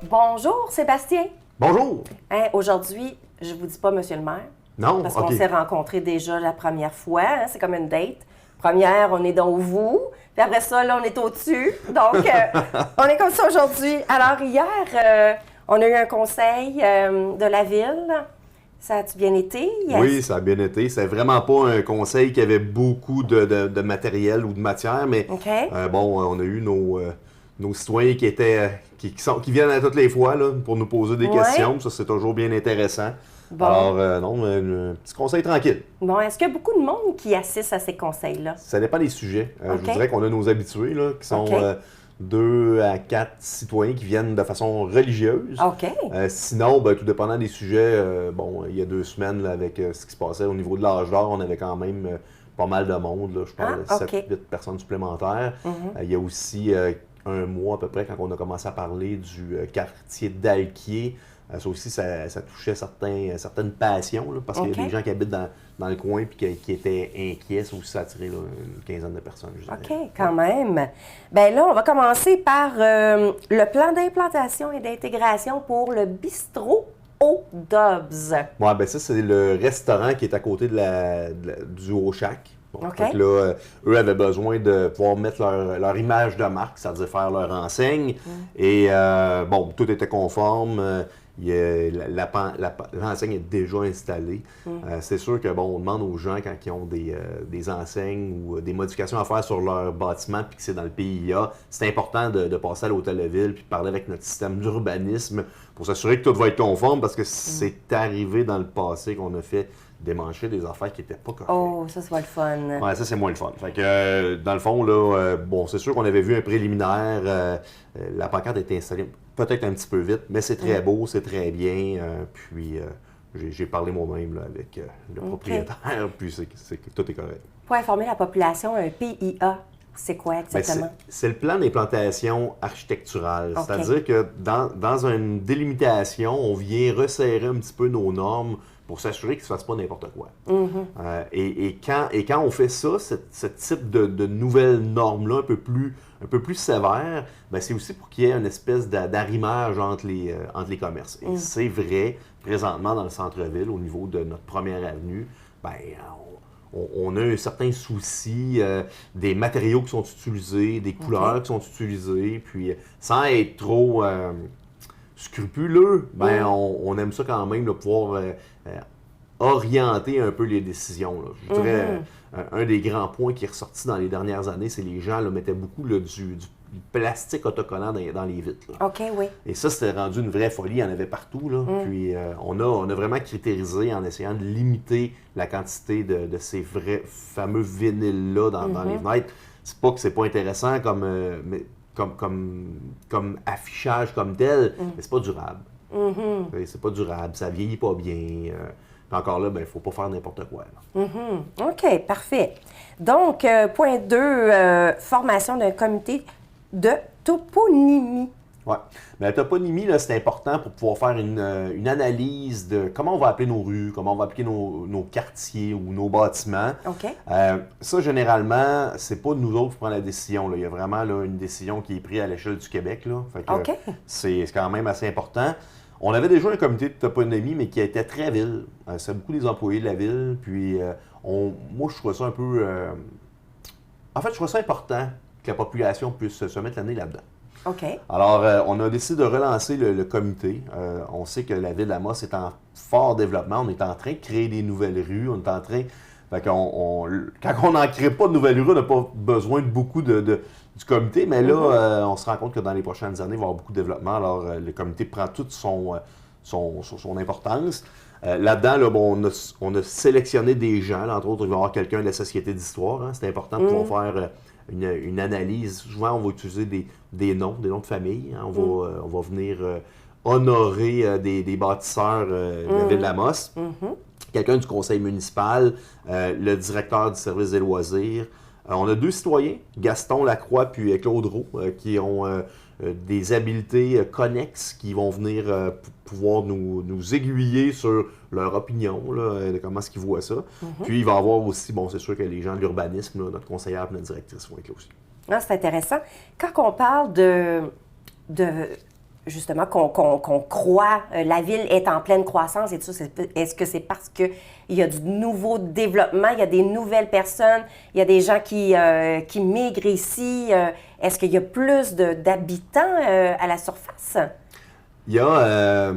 Bonjour Sébastien. Bonjour! Hein, aujourd'hui, je vous dis pas Monsieur le maire, Non? parce OK. qu'on s'est rencontrés déjà la première fois. Hein, c'est comme une date. Première, on est dans vous. Puis après ça, là, on est au-dessus. Donc, on est comme ça aujourd'hui. Alors, hier, on a eu un conseil de la ville. Ça a-tu bien été? Yes. Oui, ça a bien été. C'est vraiment pas un conseil qui avait beaucoup de matériel ou de matière, mais OK. on a eu nos citoyens qui viennent à toutes les fois là, pour nous poser des Ouais. questions. Ça, c'est toujours bien intéressant. Bon. Alors, un petit conseil tranquille. Bon, est-ce qu'il y a beaucoup de monde qui assiste à ces conseils-là? Ça dépend des sujets. Je OK. vous dirais qu'on a nos habitués, là, qui sont OK. 2 à 4 citoyens qui viennent de façon religieuse. OK. Sinon, tout dépendant des sujets, il y a 2 semaines, là, avec ce qui se passait au niveau de l'âge d'or, on avait quand même pas mal de monde. Là, je parle de Ah, 7-8 OK. personnes supplémentaires. Mhm. Il y a aussi un mois à peu près, quand on a commencé à parler du quartier d'Alquier. Ça aussi, ça touchait certaines passions, là, parce qu'il y a OK. des gens qui habitent dans le coin et qui étaient inquiets. Ça aussi, ça a attiré là, une quinzaine de personnes, je dirais. OK, quand même. Bien là, on va commencer par le plan d'implantation et d'intégration pour le bistrot aux Dobbs. Ouais, ça, c'est le restaurant qui est à côté du Haut Shack. Bon, OK. fait que là, eux avaient besoin de pouvoir mettre leur image de marque, c'est-à-dire faire leur enseigne. Et tout était conforme. L'enseigne est déjà installée. C'est sûr que on demande aux gens quand ils ont des enseignes ou des modifications à faire sur leur bâtiment puis que c'est dans le PIA, c'est important de passer à l'hôtel de ville puis de parler avec notre système d'urbanisme pour s'assurer que tout va être conforme parce que c'est arrivé dans le passé qu'on a fait démancher des affaires qui n'étaient pas correctes. Oh, ça va être fun. Ouais, ça, c'est moins le fun. Fait que, dans le fond, là, c'est sûr qu'on avait vu un préliminaire. La pancarte était installée peut-être un petit peu vite, mais c'est très beau, c'est très bien. J'ai parlé moi-même là, avec le propriétaire, puis tout est correct. Pour informer la population, un PIA, c'est quoi exactement? C'est le plan d'implantation architecturale. OK. C'est-à-dire que dans une délimitation, on vient resserrer un petit peu nos normes pour s'assurer qu'il ne se fasse pas n'importe quoi. Et quand on fait ça, ce type de nouvelles normes-là, un peu plus sévères, c'est aussi pour qu'il y ait une espèce d'arrimage entre les commerces. Et c'est vrai, présentement, dans le centre-ville, au niveau de notre première avenue, on a un certain souci des matériaux qui sont utilisés, des couleurs qui sont utilisées, puis sans être trop scrupuleux, on aime ça quand même, là, pouvoir orienter un peu les décisions. Là. Je dirais, un des grands points qui est ressorti dans les dernières années, c'est que les gens là, mettaient beaucoup là, du plastique autocollant dans les vitres. Là. OK, oui. Et ça, c'était rendu une vraie folie. Il y en avait partout. Là. Puis, on a vraiment critérisé en essayant de limiter la quantité de ces vrais fameux vinyles-là dans les fenêtres. C'est pas que c'est pas intéressant comme affichage comme tel, mais c'est pas durable. C'est pas durable, ça vieillit pas bien. Puis encore là, il ne faut pas faire n'importe quoi. Là. OK, parfait. Donc, point 2, formation d'un comité de toponymie. Oui. Mais la toponymie, là, c'est important pour pouvoir faire une analyse de comment on va appeler nos rues, comment on va appeler nos quartiers ou nos bâtiments. OK. Ça, généralement, c'est pas nous autres qui prenons la décision. Là. Il y a vraiment là, une décision qui est prise à l'échelle du Québec. Là. Fait que, OK. c'est quand même assez important. On avait déjà un comité de toponymie, mais qui était très ville. C'est beaucoup des employés de la ville. Puis, moi, je trouvais ça un peu... En fait, je trouvais ça important que la population puisse se mettre l'année là-dedans. OK. Alors, on a décidé de relancer le comité. On sait que la ville d'Amos est en fort développement. On est en train de créer des nouvelles rues. On est en train... Fait quand on n'en crée pas de nouvelles rues, on n'a pas besoin de beaucoup du comité. Mais là, on se rend compte que dans les prochaines années, il va y avoir beaucoup de développement. Alors, le comité prend toute son importance. Là-dedans, là, on a sélectionné des gens. Là, entre autres, il va y avoir quelqu'un de la Société d'histoire. Hein. C'est important de pouvoir faire une analyse. Souvent, on va utiliser des noms de famille. Hein. On va venir honorer des bâtisseurs de la ville d'Amos. Quelqu'un du conseil municipal, le directeur du service des loisirs. On a 2 citoyens, Gaston Lacroix puis Claude Roux, qui ont des habiletés connexes qui vont venir pouvoir nous aiguiller sur leur opinion, là, de comment est-ce qu'ils voient ça. Puis il va y avoir aussi, c'est sûr que les gens de l'urbanisme, là, notre conseillère et notre directrice vont être là aussi. Ah, c'est intéressant. Quand on parle de justement, qu'on croit, la ville est en pleine croissance et tout ça, est-ce que c'est parce qu'il y a du nouveau développement, il y a des nouvelles personnes, il y a des gens qui migrent ici? Est-ce qu'il y a plus d'habitants à la surface? Il y a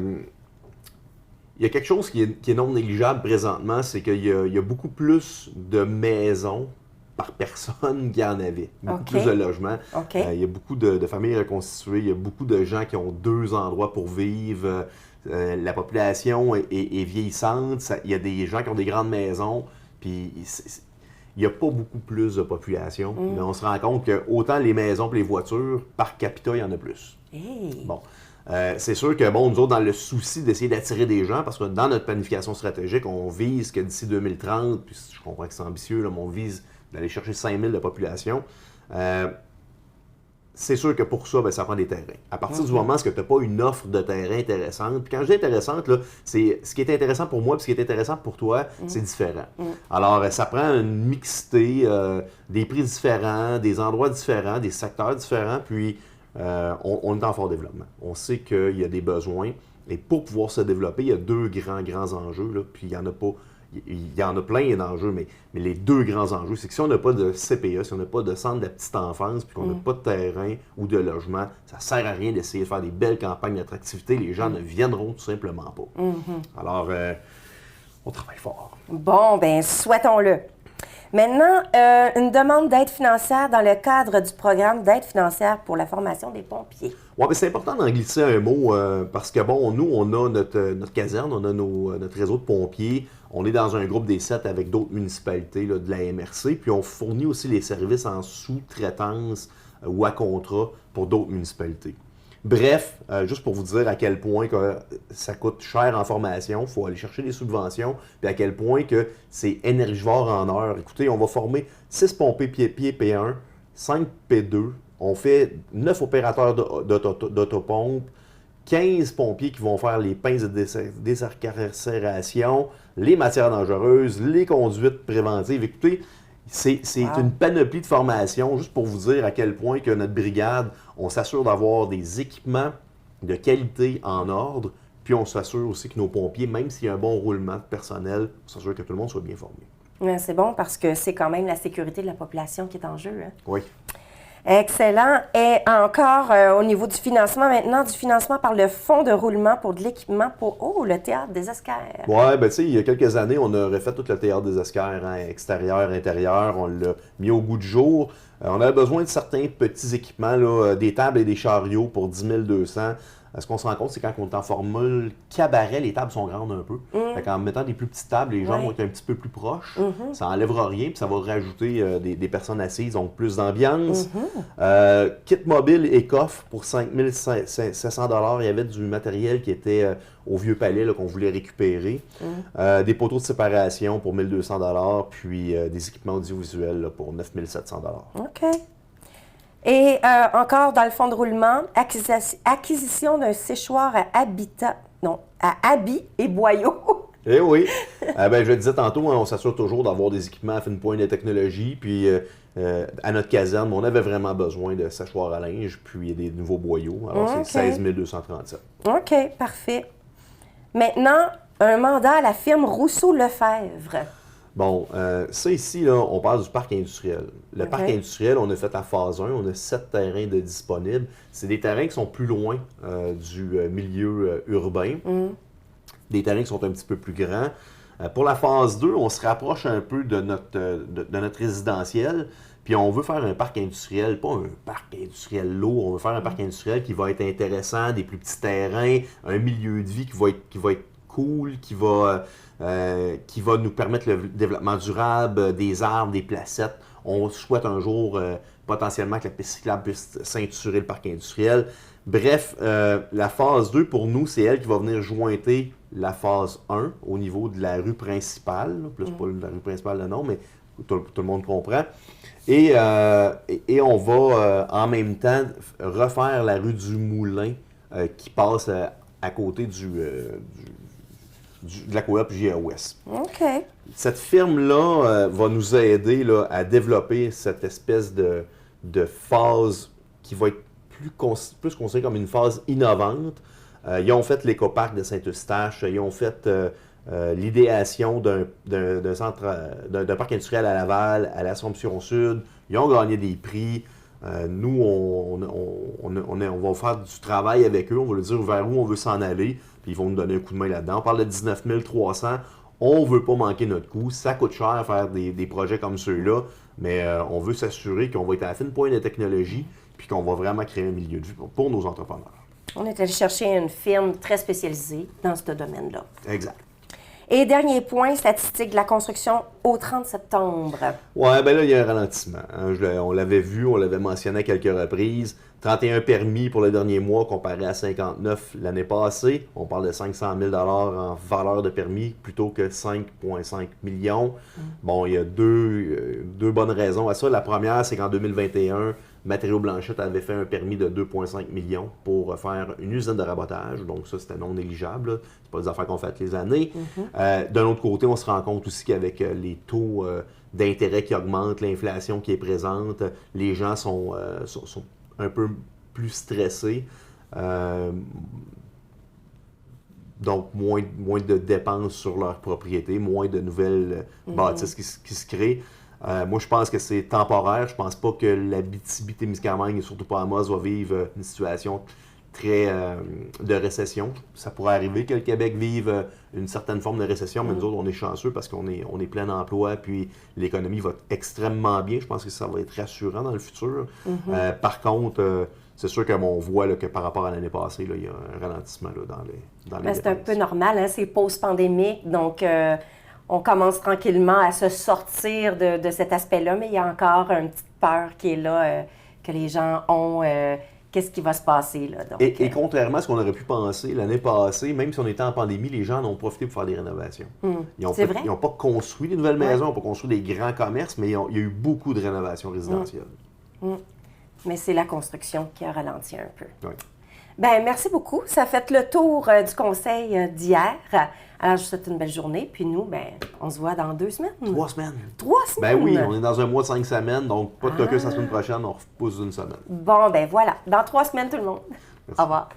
quelque chose qui est non négligeable présentement, c'est qu'il y a beaucoup plus de maisons par personne qu'il y en avait. Beaucoup plus de logements. Il y a beaucoup de familles reconstituées, il y a beaucoup de gens qui ont 2 endroits pour vivre. La population est vieillissante, il y a des gens qui ont des grandes maisons, puis il n'y a pas beaucoup plus de population. Mais on se rend compte que autant les maisons que les voitures, par capita, il y en a plus. Hey. Bon. C'est sûr que, bon, nous autres, dans le souci d'essayer d'attirer des gens, parce que dans notre planification stratégique, on vise que d'ici 2030, puis je comprends que c'est ambitieux, là, mais on vise d'aller chercher 5000 de population. C'est sûr que pour ça, ça prend des terrains. À partir du moment où tu n'as pas une offre de terrain intéressante, puis quand je dis intéressante, là, c'est ce qui est intéressant pour moi et ce qui est intéressant pour toi, c'est différent. Alors, ça prend une mixité, des prix différents, des endroits différents, des secteurs différents, puis on est en fort développement. On sait qu'il y a des besoins, et pour pouvoir se développer, il y a 2 grands enjeux, là, puis il y en a pas. Il y en a plein d'enjeux, mais les 2 grands enjeux, c'est que si on n'a pas de CPE, si on n'a pas de centre de la petite enfance, puis qu'on n'a pas de terrain ou de logement, ça ne sert à rien d'essayer de faire des belles campagnes d'attractivité. Les gens ne viendront tout simplement pas. Alors, on travaille fort. Bon, bien, souhaitons-le. Maintenant, une demande d'aide financière dans le cadre du programme d'aide financière pour la formation des pompiers. Oui, mais c'est important d'en glisser un mot parce que, bon, nous, on a notre caserne, on a notre réseau de pompiers. On est dans un groupe des 7 avec d'autres municipalités là, de la MRC. Puis on fournit aussi les services en sous-traitance ou à contrat pour d'autres municipalités. Bref, juste pour vous dire à quel point que ça coûte cher en formation, il faut aller chercher des subventions, puis à quel point que c'est énergivore en heure. Écoutez, on va former 6 pompiers pied P1, 5 P2, on fait 9 opérateurs d'autopompe, 15 pompiers qui vont faire les pinces de désincarcération, les matières dangereuses, les conduites préventives. Écoutez, c'est une panoplie de formations, juste pour vous dire à quel point que notre brigade, on s'assure d'avoir des équipements de qualité en ordre, puis on s'assure aussi que nos pompiers, même s'il y a un bon roulement personnel, on s'assure que tout le monde soit bien formé. C'est bon parce que c'est quand même la sécurité de la population qui est en jeu. Hein? Oui. Excellent. Et encore au niveau du financement maintenant, du financement par le fonds de roulement pour de l'équipement pour le théâtre des Esquerres. Oui, bien tu sais, il y a quelques années, on a refait tout le théâtre des Esquerres, hein, extérieur, intérieur, on l'a mis au goût du jour. On avait besoin de certains petits équipements, là, des tables et des chariots pour 10 200. Ce qu'on se rend compte, c'est quand on est en formule cabaret, les tables sont grandes un peu. En mettant des plus petites tables, les gens vont être un petit peu plus proches. Ça n'enlèvera rien, puis ça va rajouter des personnes assises, donc plus d'ambiance. Kit mobile et coffre pour 5 700 $. Il y avait du matériel qui était au Vieux Palais qu'on voulait récupérer. Des poteaux de séparation pour 1 200 $, puis des équipements audiovisuels là, pour 9 700 $. OK. Et encore dans le fonds de roulement, acquisition d'un séchoir à habits et boyaux. Eh oui. Je le disais tantôt, hein, on s'assure toujours d'avoir des équipements à fine pointe de technologie. Puis à notre caserne, on avait vraiment besoin de séchoirs à linge, puis des nouveaux boyaux. Alors c'est 16 237. OK, parfait. Maintenant, un mandat à la firme Rousseau-Lefebvre. Bon, ça ici, là, on parle du parc industriel. Le parc industriel, on a fait la phase 1, on a 7 terrains de disponibles. C'est des terrains qui sont plus loin du milieu urbain, des terrains qui sont un petit peu plus grands. Pour la phase 2, on se rapproche un peu de notre résidentiel, puis on veut faire un parc industriel, pas un parc industriel lourd, on veut faire un parc industriel qui va être intéressant, des plus petits terrains, un milieu de vie qui va être cool, qui va nous permettre le développement durable, des arbres, des placettes. On souhaite un jour potentiellement que la piste cyclable puisse ceinturer le parc industriel. Bref, la phase 2, pour nous, c'est elle qui va venir jointer la phase 1 au niveau de la rue principale. Plus pas la rue principale le nom, mais tout le monde comprend. Et on va en même temps refaire la rue du Moulin qui passe à côté de la coop GAOS. OK. Cette firme-là va nous aider là, à développer cette espèce de phase qui va être plus considéré comme une phase innovante. Ils ont fait l'écoparc de Saint-Eustache, ils ont fait l'idéation d'un parc industriel à Laval, à l'Assomption Sud. Ils ont gagné des prix. Nous, on va faire du travail avec eux, on va leur dire vers où on veut s'en aller, puis ils vont nous donner un coup de main là-dedans. On parle de 19 300. On ne veut pas manquer notre coup. Ça coûte cher à faire des projets comme ceux-là, mais on veut s'assurer qu'on va être à la fine pointe de technologie, puis qu'on va vraiment créer un milieu de vie pour nos entrepreneurs. On est allé chercher une firme très spécialisée dans ce domaine-là. Exact. Et dernier point, statistique de la construction au 30 septembre. Oui, bien là, il y a un ralentissement. Hein. On l'avait vu, on l'avait mentionné à quelques reprises. 31 permis pour le dernier mois comparé à 59 l'année passée. On parle de 500 000 en valeur de permis plutôt que 5,5 millions. Bon, il y a deux bonnes raisons à ça. La première, c'est qu'en 2021, Matériaux Blanchette avait fait un permis de 2,5 millions pour faire une usine de rabotage. Donc ça, c'était non négligeable. C'est pas des affaires qu'on fait toutes les années. D'un autre côté, on se rend compte aussi qu'avec les taux d'intérêt qui augmentent, l'inflation qui est présente, les gens sont un peu plus stressés. Donc, moins de dépenses sur leur propriété, moins de nouvelles bâtisses qui se créent. Moi, je pense que c'est temporaire. Je pense pas que l'Abitibi-Témiscamingue et surtout pas Amos va vivre une situation très de récession. Ça pourrait arriver que le Québec vive une certaine forme de récession, mais nous autres, on est chanceux parce qu'on est plein d'emploi, puis l'économie va extrêmement bien. Je pense que ça va être rassurant dans le futur. Par contre, c'est sûr qu'on voit là, que par rapport à l'année passée, là, il y a un ralentissement là, dans les c'est un peu normal, hein? C'est post-pandémique, donc on commence tranquillement à se sortir de cet aspect-là, mais il y a encore une petite peur qui est là, que les gens ont. Qu'est-ce qui va se passer là? Donc, et contrairement à ce qu'on aurait pu penser, l'année passée, même si on était en pandémie, les gens en ont profité pour faire des rénovations. Ils n'ont pas construit des nouvelles maisons, ils n'ont pas construit des grands commerces, mais il y a eu beaucoup de rénovations résidentielles. Mais c'est la construction qui a ralenti un peu. Oui. Bien, merci beaucoup. Ça fait le tour du conseil d'hier. Alors, je vous souhaite une belle journée. Puis nous, bien, on se voit dans 2 semaines. 3 semaines. 3 semaines? Ben oui, on est dans un mois de 5 semaines, donc pas de caucus la semaine prochaine, on repousse d'une semaine. Bon, ben voilà. Dans 3 semaines, tout le monde. Merci. Au revoir.